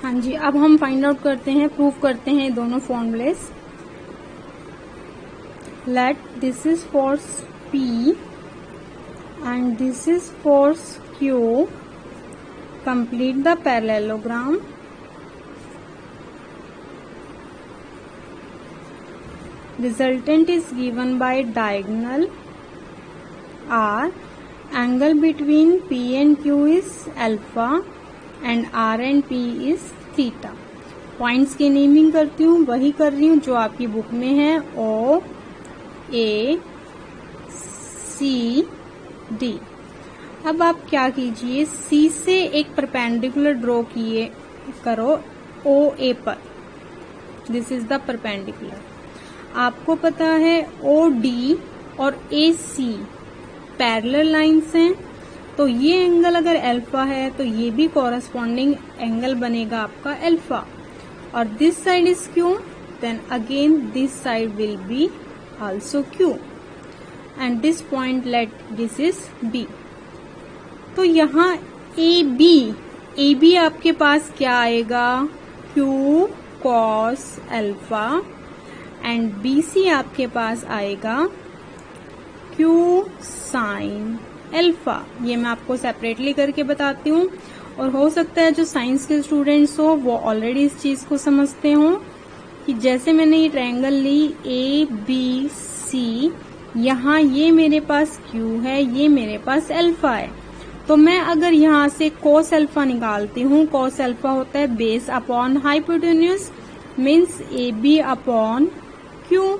हाँ जी, अब हम फाइंड आउट करते हैं, प्रूफ करते हैं दोनों formulas. Late this is force P and this is force Q. Complete the parallelogram. Resultant is given by diagonal R. Angle between P and Q is alpha and R and P is theta. Points की naming करती हूँ, वही कर रही हूँ जो आपकी book में है, O A C D। अब आप क्या कीजिए, C से एक परपेंडिकुलर ड्रॉ किए करो OA पर। This is the perpendicular. आपको पता है OD और AC पैरेलल लाइंस हैं, तो ये एंगल अगर अल्फा है तो ये भी कॉरस्पॉन्डिंग एंगल बनेगा आपका अल्फा। और this side is Q, then again this side will be also Q and this point let this is B। तो यहाँ AB आपके पास क्या आएगा, Q cos alpha, and BC आपके पास आएगा Q sin अल्फा। ये मैं आपको सेपरेटली करके बताती हूँ, और हो सकता है जो साइंस के स्टूडेंट्स हो वो ऑलरेडी इस चीज को समझते हो कि जैसे मैंने ये ट्रायंगल ली ABC, यहाँ ये मेरे पास Q है, ये मेरे पास अल्फा है, तो मैं अगर यहाँ से cos अल्फा निकालती हूँ, cos अल्फा होता है base upon hypotenuse, means AB upon Q।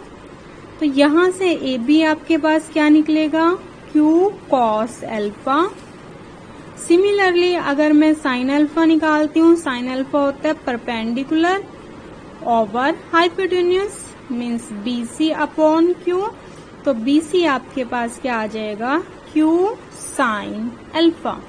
तो यहाँ से AB आपके पास क्या निकलेगा, Q cos अल्फा। सिमिलरली अगर मैं sin अल्फा निकालती हूँ, sin अल्फा होता है perpendicular over hypotenuse, means BC upon Q। तो BC आपके पास क्या आ जाएगा, Q sin अल्फा।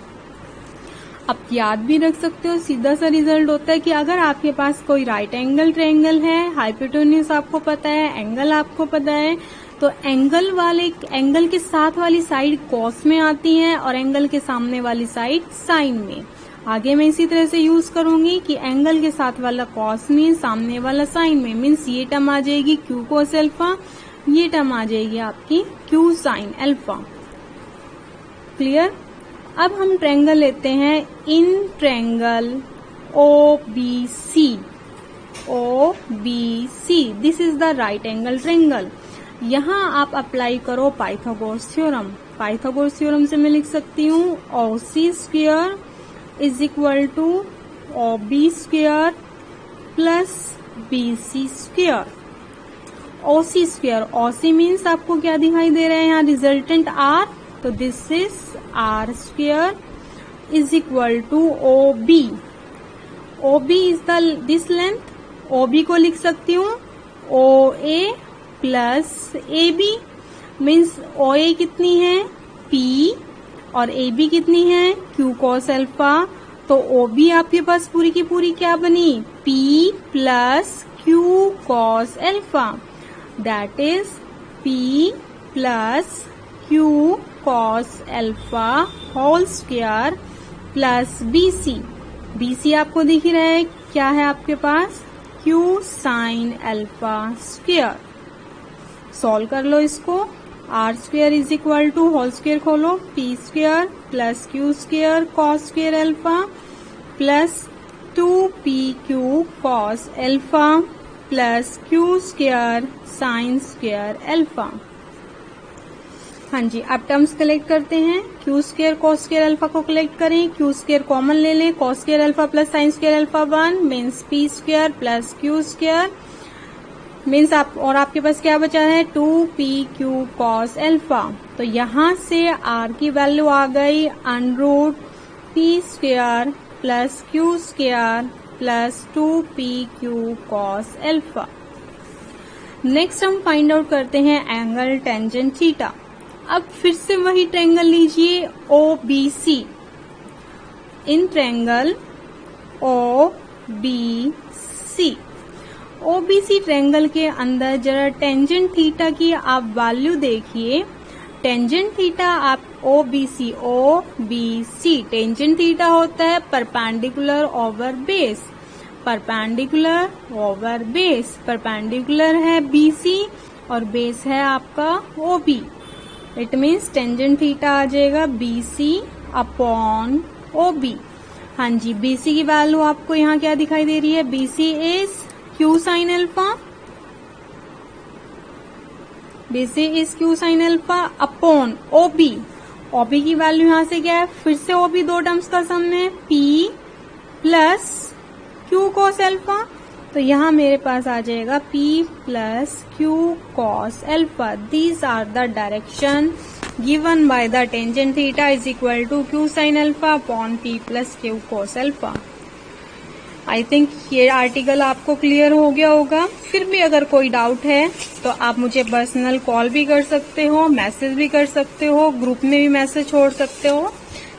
अब याद भी रख सकते हो, सीधा सा रिजल्ट होता है कि अगर आपके पास कोई राइट एंगल ट्रायंगल है, हाइपोटेन्यूज आपको पता है, एंगल आपको पता है, तो एंगल के साथ वाली साइड कॉस में आती है और एंगल के सामने वाली साइड साइन में। आगे मैं इसी तरह से यूज करूंगी कि एंगल के साथ वाला कॉस में, सामने वाला साइन में, मीन्स ये टर्म आ जाएगी Q cos अल्फा, ये टर्म आ जाएगी आपकी Q sin अल्फा। क्लियर। अब हम ट्रायंगल लेते हैं, इन triangle OBC, this is the right angle triangle. यहाँ आप अप्लाई करो पाइथागोरस थ्योरम। पाइथागोरस थ्योरम से मैं लिख सकती हूँ OC square is equal to OB square plus BC square. OC square, OC means आपको क्या दिखाई दे रहा है यहाँ, रिजल्टेंट R, तो this is R square is equal to OB। OB is this length, OB को लिख सकती हूँ OA plus AB, means OA कितनी है P और AB कितनी है Q cos अल्फा। तो OB आपके पास पूरी की पूरी क्या बनी, P plus Q cos alpha, that is P plus Q cos alpha whole square plus BC आपको दिख ही रहा है क्या है आपके पास, Q sin alpha square. Solve कर लो इसको, R square is equal to whole square खोलो P square plus Q square cos square alpha plus 2PQ cos alpha plus Q square sin square alpha. हाँ जी, अब टर्म्स कलेक्ट करते हैं। Q square cos square alpha को collect करें, Q square common ले लें, cos square alpha plus sin square alpha 1 means P square plus Q square means और आपके पास क्या बचा है 2PQ cos अल्फा। तो यहाँ से R की वैल्यू आ गई √ P square plus Q square plus 2PQ cos alpha. Next हम फाइंड आउट करते हैं एंगल टेंजेंट थीटा। अब फिर से वही ट्रायंगल लीजिए OBC। In triangle OBC triangle के अंदर जरा टेंजेंट थीटा की आप वैल्यू देखिए। टेंजेंट थीटा आप OBC टेंजेंट थीटा होता है perpendicular over base, perpendicular over base. Perpendicular है BC और बेस है आपका OB। It means tangent theta आ जाएगा BC अपॉन OB। हाँ जी, BC की वैल्यू आपको यहाँ क्या दिखाई दे रही है? BC is Q sine alpha. BC is Q sine alpha upon OB। OB की वैल्यू यहाँ से क्या है? फिर से OB दो टर्म्स का सम है, P plus Q cos alpha. तो यहाँ मेरे पास आ जाएगा P plus Q cos alpha. These are the direction given by the tangent theta is equal to Q sine alpha upon P plus Q cos alpha. I think ये article आपको clear हो गया होगा। फिर भी अगर कोई डाउट है तो आप मुझे पर्सनल कॉल भी कर सकते हो, मैसेज भी कर सकते हो, ग्रुप में भी मैसेज छोड़ सकते हो।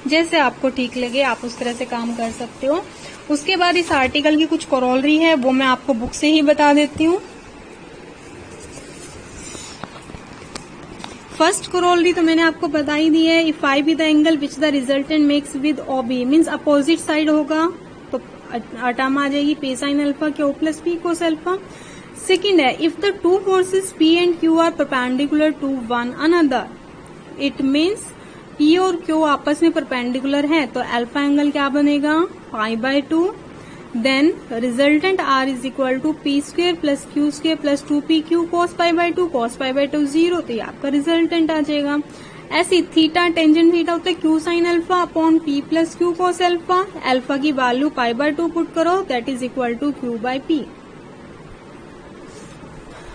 जैसे आपको ठीक लगे आप उस तरह से काम कर सकते हो। उसके बाद इस आर्टिकल की कुछ कॉरोलरी है, वो मैं आपको बुक से ही बता देती हूँ। फर्स्ट कॉरोलरी तो मैंने आपको बता ही दी है। If I be the angle which the resultant makes with OB means opposite side होगा तो टर्म आ जाएगी P sine alpha Q plus P cos alpha. Second है, if the two forces P and Q are perpendicular to one another, it means P और Q आपस में perpendicular है तो अल्फा एंगल क्या बनेगा? π/2। Then resultant R is equal to P square plus Q square plus 2PQ cos π/2 cos π/2 0। तो ये आपका रिजल्टेंट आ जाएगा। ऐसी थीटा टेंजेंट थीटा होता है Q sine alpha upon P plus Q cos alpha. Alpha की वैल्यू π/2 पुट करो, that is equal to Q/P।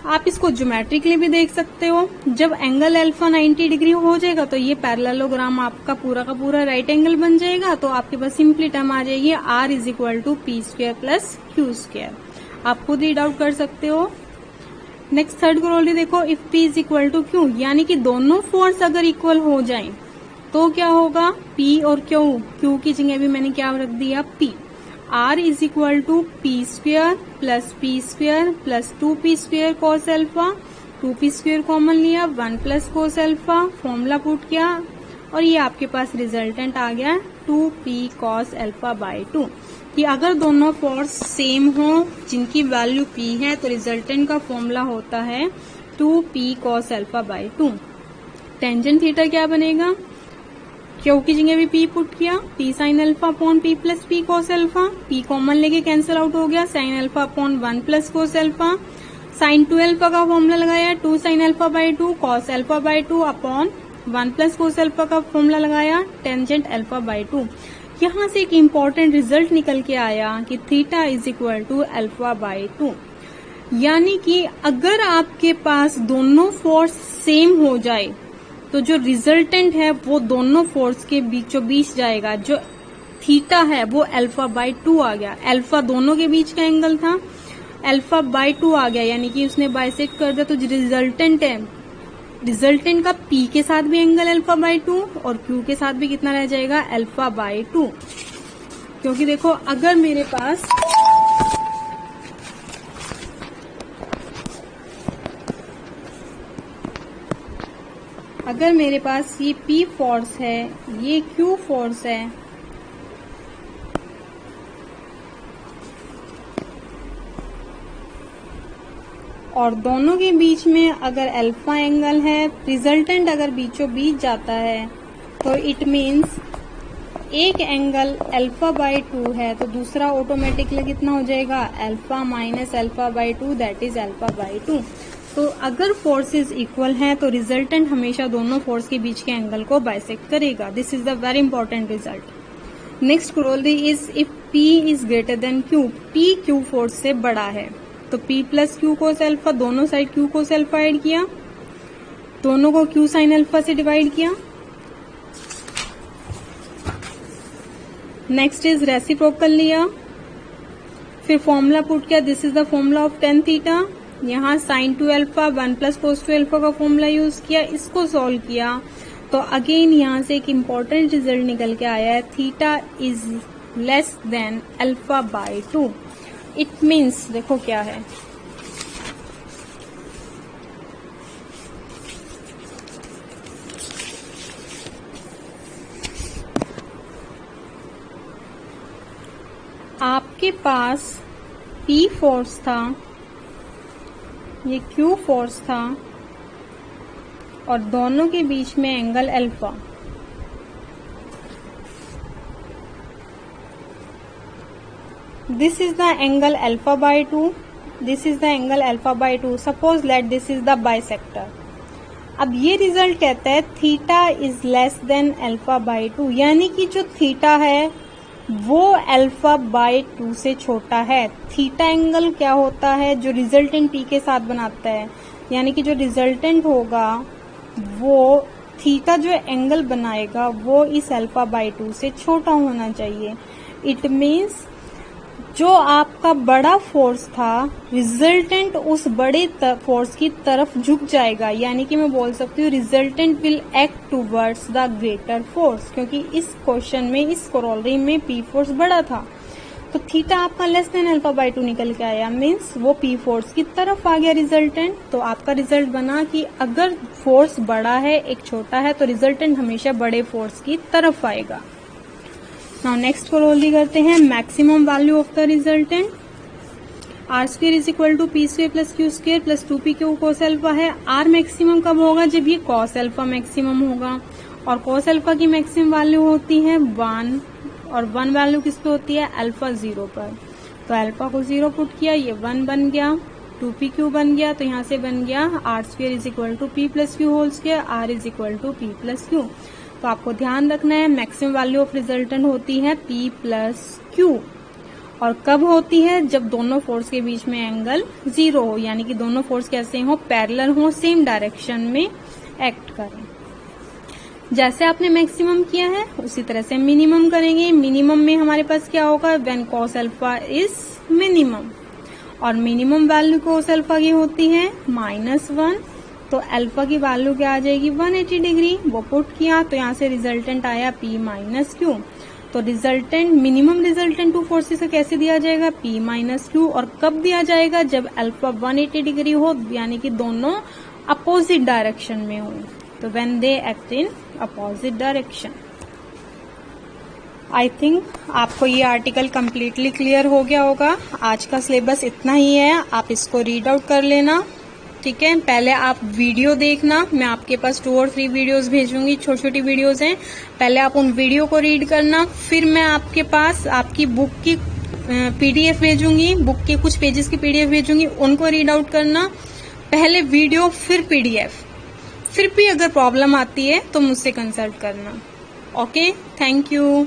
आप इसको ज्योमेट्रिकली भी देख सकते हो। जब एंगल अल्फा 90 डिग्री हो जाएगा तो ये पैरेललोग्राम आपका पूरा का पूरा राइट एंगल बन जाएगा। तो आपके पास सिंपली टर्म आ जाएगी R is equal to P square plus Q square. आप खुद ही डाउट कर सकते हो। नेक्स्ट थर्ड कॉरोलरी देखो, if P is equal to Q, यानी कि दोनों फोर्स अगर इक्वल हो जाएं तो क्या होगा? P और Q की जगह भी मैंने क्या रख दिया? P। R is equal to P square plus 2P square cos alpha. 2P square common लिया, 1 plus cos alpha, formula put किया और ये आपके पास रिजल्टेंट आ गया 2P कॉस अल्फा बाई 2। कि अगर दोनों फोर्स सेम हो जिनकी वैल्यू P है तो रिजल्टेंट का फॉर्मूला होता है 2P cos alpha by 2। Tangent theta क्या बनेगा? Q की जगह भी P पुट किया, P sine alpha upon P plus P cos alpha. P common लेके कैंसिल आउट हो गया, sine alpha upon 1 plus cos alpha. Sine 2 alpha का फॉर्मूला लगाया 2 sine alpha by 2 cos alpha by 2 upon 1 plus cos alpha का formula लगाया tangent alpha by 2। यहाँ से एक इम्पॉर्टेंट रिजल्ट निकल के आया कि theta is equal to alpha by 2। यानी कि अगर आपके पास दोनों फोर्स सेम हो जाए तो जो रिजल्टेंट है वो दोनों फोर्स के बीचों बीच जाएगा। जो थीटा है वो अल्फा बाई 2 आ गया। अल्फा दोनों के बीच का एंगल था, अल्फा बाई 2 आ गया, यानी कि उसने बाइसेक्ट कर दिया। तो जो रिजल्टेंट है, रिजल्टेंट का P के साथ भी एंगल अल्फा बाई 2 और Q के साथ भी कितना रह जाएगा? Alpha by 2। क्योंकि देखो अगर मेरे पास ये P फोर्स है, ये Q फोर्स है, और दोनों के बीच में अगर अल्फा एंगल है, रिजल्टेंट अगर बीचों बीच जाता है तो इट मीन्स एक एंगल अल्फा बाई 2 है तो दूसरा ऑटोमेटिकली कितना हो जाएगा? Alpha minus alpha by 2, that is alpha by 2। तो अगर फोर्सेस इक्वल हैं तो रिजल्टेंट हमेशा दोनों फोर्स के बीच के एंगल को बाइसेक्ट करेगा। This is the very important result. Next corollary is if P is greater than Q, P Q force से बड़ा है तो P plus Q cos alpha, दोनों side Q cos alpha add किया, दोनों को Q साइन अल्फा से divide किया। नेक्स्ट इज रेसिप्रोकल लिया, फिर फॉर्मूला पुट किया, this is the formula of tan theta. यहाँ sine 2 alpha 1 plus cos 2 alpha का फॉर्मूला यूज किया, इसको सॉल्व किया तो अगेन यहाँ से एक इम्पॉर्टेंट रिजल्ट निकल के आया है, theta is less than alpha by 2। It means देखो क्या है, आपके पास P फोर्स था, ये Q फोर्स था और दोनों के बीच में angle alpha. This is the angle alpha by 2. This is the angle alpha by 2. Suppose let this is the bisector. अब ये रिजल्ट कहता है theta is less than alpha by 2, यानी कि जो थीटा है वो अल्फा बाई 2 से छोटा है। थीटा एंगल क्या होता है, जो रिजल्टेंट पी के साथ बनाता है, यानी कि जो रिजल्टेंट होगा वो थीटा जो एंगल बनाएगा वो इस अल्फा बाई 2 से छोटा होना चाहिए। इट मीन्स जो आपका बड़ा फोर्स था रिजल्टेंट उस बड़े फोर्स की तरफ झुक जाएगा, यानी कि मैं बोल सकती हूँ resultant will act towards the greater force, क्योंकि इस क्वेश्चन में, इस कोरोलरी में पी फोर्स बड़ा था। तो थीटा आपका लेस देन अल्फा बाई 2 निकल के आया, मीन्स वो पी फोर्स की तरफ आ गया रिजल्टेंट। तो आपका रिजल्ट बना कि अगर फोर्स बड़ा है एक छोटा है तो रिजल्टेंट हमेशा बड़े फोर्स की तरफ आएगा। नाउ नेक्स्ट कोरोलरी करते हैं, maximum value of the resultant. R square is equal to P square plus Q square plus 2p Q cos alpha है। आर मैक्सिमम कब होगा, जब ये कॉस अल्फा मैक्सिमम होगा, और कॉस अल्फा की मैक्सिमम वैल्यू होती है 1, और 1 वैल्यू किस पे होती है, अल्फा 0 पर। तो अल्फा को 0 पुट किया, ये 1 बन गया, 2p क्यू बन गया, तो यहाँ से बन गया R square is equal to P plus Q whole square, R is equal to P plus Q. तो आपको ध्यान रखना है मैक्सिमम वैल्यू ऑफ रिजल्टेंट होती है P प्लस क्यू, और कब होती है, जब दोनों फोर्स के बीच में एंगल 0 हो, यानी कि दोनों फोर्स कैसे हो, पैरेलल हो, सेम डायरेक्शन में एक्ट करें। जैसे आपने मैक्सिमम किया है उसी तरह से मिनिमम करेंगे। मिनिमम में हमारे पास क्या होगा, when cos alpha is minimum, और मिनिमम वैल्यू कॉस अल्फा की होती है -1, तो अल्फा की वैल्यू क्या आ जाएगी 180 डिग्री, वो पुट किया तो यहाँ से रिजल्टेंट आया P माइनस क्यू। तो resultant, minimum resultant two forces का कैसे दिया जाएगा, P माइनस क्यू, और कब दिया जाएगा, जब अल्फा 180 डिग्री हो, यानी कि दोनों अपोजिट डायरेक्शन में हो, तो when they act in opposite direction. I think आपको ये आर्टिकल कम्प्लीटली क्लियर हो गया होगा। आज का सिलेबस इतना ही है, आप इसको रीड आउट कर लेना, ठीक है। पहले आप वीडियो देखना, मैं आपके पास 2 और 3 वीडियोस भेजूंगी, छोटी छोटी वीडियोस हैं, पहले आप उन वीडियो को रीड करना, फिर मैं आपके पास आपकी बुक की पीडीएफ भेजूंगी, बुक के कुछ पेजेस की पीडीएफ भेजूंगी, उनको रीड आउट करना, पहले वीडियो फिर पीडीएफ। फिर भी अगर प्रॉब्लम आती है तो मुझसे कंसल्ट करना। Okay, thank you.